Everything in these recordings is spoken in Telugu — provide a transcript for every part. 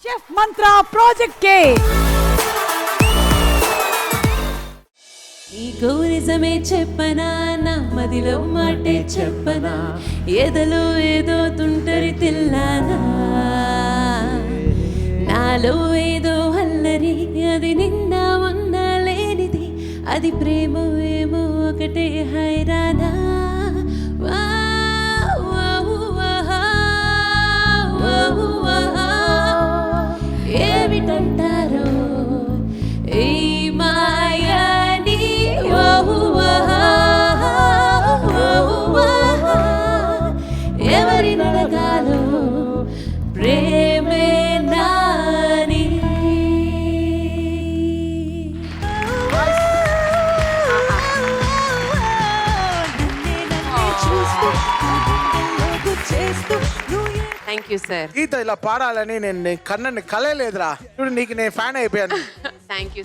చెఫ్ మంత్ర ప్రాజెక్ట్ కే నీకు నిజమే చెప్పనా, నా మదిలో మాటే చెప్పనా, ఎదలో ఏదో తుంటరి తిల్లానా, నాలో ఏదో అల్లరి, అది నిండా ఉన్నా లేనిది, అది ప్రేమ ఏమో ఒకటే హైరానా. ఏమిటంటారో ఈ మాయని, ఎవరి నడగాలో ప్రేమే నాని. Thank you sir. గీత ఇలా పాడాలని నేను కన్నని కలలేదురా. ఇప్పుడు నీకు నేను ఫ్యాన్ అయిపోయాను. Thank you.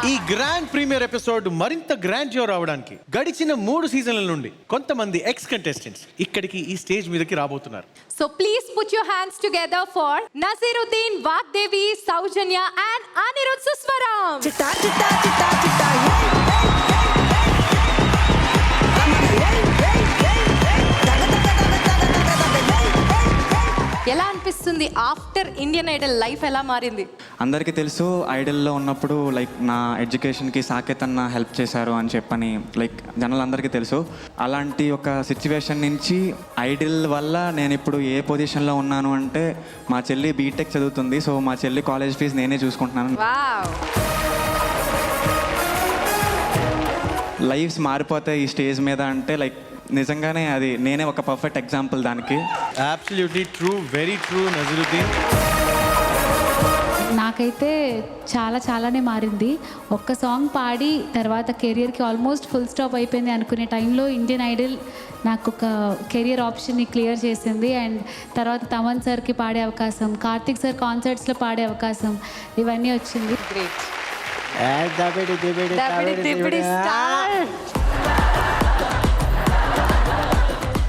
ఈ గ్రాండ్ ప్రీమియర్ ఎపిసోడ్ మరింత గ్రాండ్యూర్ అవడానికి గడిచిన 3 సీజన్ల నుండి కొంతమంది ఎక్స్ కంటెస్టెంట్స్ ఇక్కడికి ఈ స్టేజ్ మీదకి రాబోతున్నారు. So please put your hands together for Naziruddin, Vagdevi, Saujanya and Anirudh Suswaram. చిట్టా చిట్టా చిట్టా చిట్టా ఎలా అనిపిస్తుంది ఆఫ్టర్ ఇండియన్ ఐడల్ లైఫ్ ఎలా మారింది? అందరికీ తెలుసు ఐడల్లో ఉన్నప్పుడు లైక్ నా ఎడ్యుకేషన్కి సాకేత్ అన్న హెల్ప్ చేశారు అని చెప్పని లైక్ జనాలందరికీ తెలుసు. అలాంటి ఒక సిచ్యువేషన్ నుంచి ఐడల్ వల్ల నేను ఇప్పుడు ఏ పొజిషన్లో ఉన్నాను అంటే మా చెల్లి బీటెక్ చదువుతుంది. సో మా చెల్లి కాలేజ్ ఫీజు నేనే చూసుకుంటున్నాను. వావ్, లైఫ్స్ మారిపోతాయి ఈ స్టేజ్ మీద అంటే లైక్ నిజంగానే అది నేనే ఒక పర్ఫెక్ట్ ఎగ్జాంపుల్ దానికి. Absolutely true, very true Nazaruddin. నాకైతే చాలానే మారింది. ఒక్క సాంగ్ పాడి తర్వాత కెరియర్కి ఆల్మోస్ట్ ఫుల్ స్టాప్ అయిపోయింది అనుకునే టైంలో ఇండియన్ ఐడల్ నాకు ఒక కెరియర్ ఆప్షన్ని క్లియర్ చేసింది. అండ్ తర్వాత తమన్ సార్కి పాడే అవకాశం, కార్తిక్ సార్ కాన్సర్ట్స్లో పాడే అవకాశం, ఇవన్నీ వచ్చింది. గ్రేట్. దబిడి star.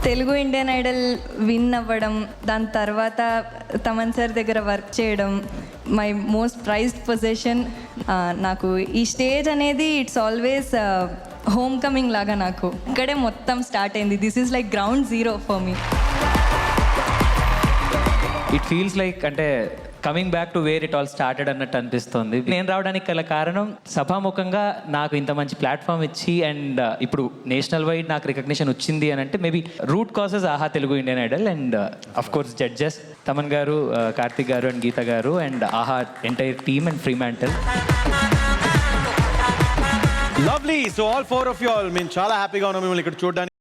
Telugu Indian Idol win అవ్వడం, దాని తర్వాత తమన్ సార్ దగ్గర వర్క్ చేయడం, మై మోస్ట్ ప్రైజ్డ్ పొజిషన్. నాకు ఈ స్టేజ్ అనేది ఇట్స్ ఆల్వేస్ హోమ్ కమింగ్ లాగా. నాకు ఇక్కడే మొత్తం స్టార్ట్ అయింది. This is like ground zero for me. It feels like అంటే coming back to where it all started అన్నట్టు అనిపిస్తుంది. నేను రావడానికి గల కారణం సభాముఖంగా నాకు ఇంత మంచి ప్లాట్ఫామ్ ఇచ్చి అండ్ ఇప్పుడు నేషనల్ వైడ్ నాకు రికగ్నిషన్ వచ్చింది అని అంటే maybe root causes Aha Telugu Indian Idol and of course judges Thaman గారు, కార్తిక్ గారు అండ్ గీత గారు and Aha entire team and Fremantle. Lovely. So all 4 of you all మేము చాలా హ్యాపీగా ఉన్నాం మిమ్మల్ని ఇక్కడ చూడడానికి.